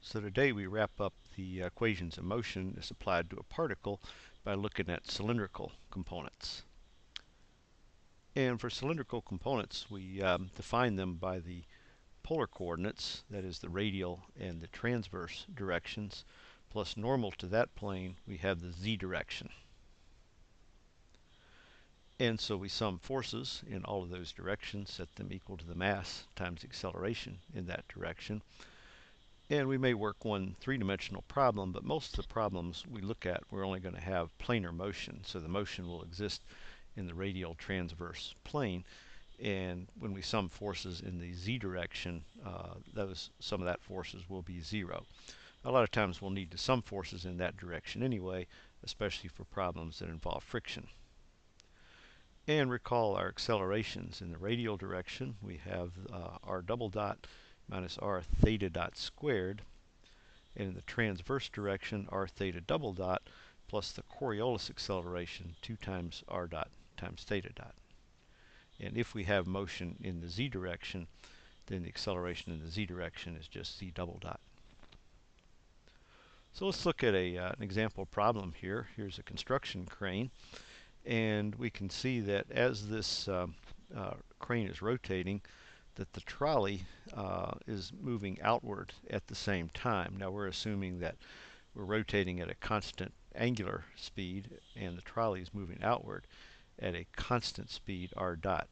So today we wrap up the equations of motion as applied to a particle by looking at cylindrical components. And for cylindrical components, we define them by the polar coordinates, that is the radial and the transverse directions, plus normal to that plane, we have the z direction. And so we sum forces in all of those directions, set them equal to the mass times acceleration in that direction. And we may work one three-dimensional problem, but most of the problems we look at, we're only going to have planar motion. So the motion will exist in the radial transverse plane. And when we sum forces in the z direction, some of that forces will be zero. A lot of times we'll need to sum forces in that direction anyway, especially for problems that involve friction. And recall our accelerations. In the radial direction, we have r double dot minus r theta dot squared, and in the transverse direction, r theta double dot plus the Coriolis acceleration 2 times r dot times theta dot. And if we have motion in the z direction, then the acceleration in the z direction is just z double dot. So let's look at an example problem here. Here's a construction crane, and we can see that as this crane is rotating, that the trolley is moving outward at the same time. Now we're assuming that we're rotating at a constant angular speed and the trolley is moving outward at a constant speed r dot.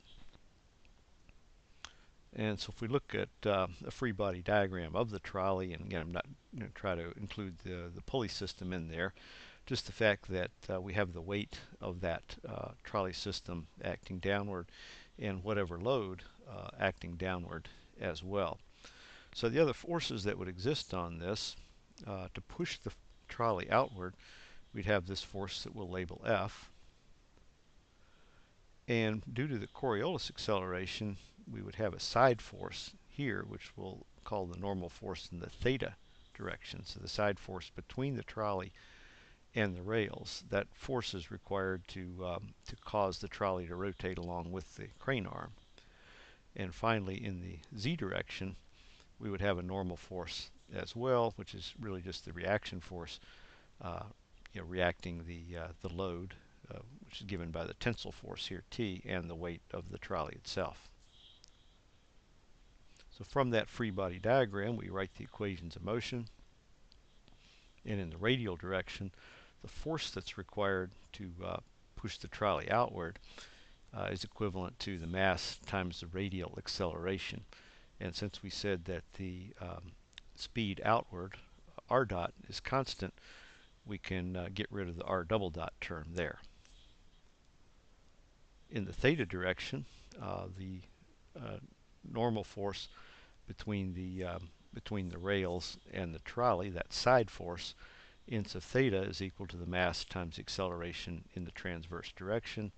And so if we look at a free body diagram of the trolley, and again I'm not going to try to include the pulley system in there, just the fact that we have the weight of that trolley system acting downward and whatever load acting downward as well. So the other forces that would exist on this, to push the trolley outward, we'd have this force that we'll label F. And due to the Coriolis acceleration, we would have a side force here, which we'll call the normal force in the theta direction. So the side force between the trolley and the rails. That force is required to cause the trolley to rotate along with the crane arm. And finally, in the z direction, we would have a normal force as well, which is really just the reaction force, reacting the load, which is given by the tensile force here, T, and the weight of the trolley itself. So from that free body diagram, we write the equations of motion. And in the radial direction, the force that's required to push the trolley outward is equivalent to the mass times the radial acceleration. And since we said that the speed outward, r dot, is constant, we can get rid of the r double dot term there. In the theta direction, the normal force between the rails and the trolley, that side force, inch of theta is equal to the mass times acceleration in the transverse direction.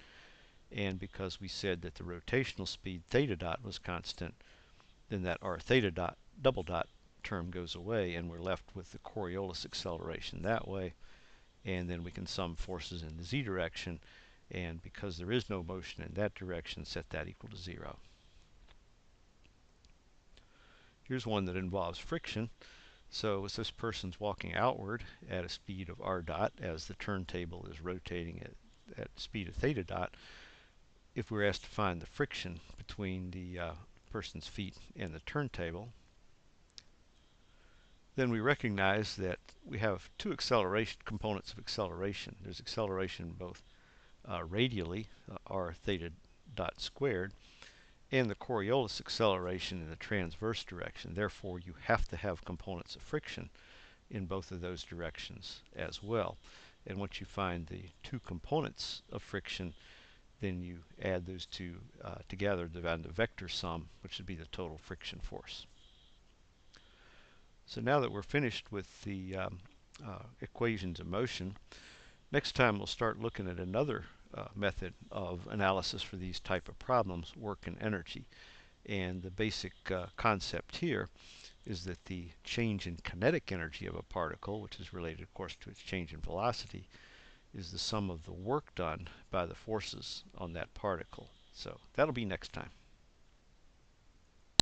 And because we said that the rotational speed theta dot was constant, then that r theta dot double dot term goes away, and we're left with the Coriolis acceleration that way. And then we can sum forces in the z direction, and because there is no motion in that direction, set that equal to 0. Here's one that involves friction. So as this person's walking outward at a speed of r dot as the turntable is rotating at speed of theta dot, if we were asked to find the friction between the person's feet and the turntable, then we recognize that we have two components of acceleration. There's acceleration both radially, r theta dot squared, and the Coriolis acceleration in the transverse direction. Therefore, you have to have components of friction in both of those directions as well. And once you find the two components of friction, then you add those two together, divide the vector sum, which would be the total friction force. So now that we're finished with the equations of motion, next time we'll start looking at another method of analysis for these type of problems, work and energy. And the basic concept here is that the change in kinetic energy of a particle, which is related of course to its change in velocity, is the sum of the work done by the forces on that particle. So that'll be next time.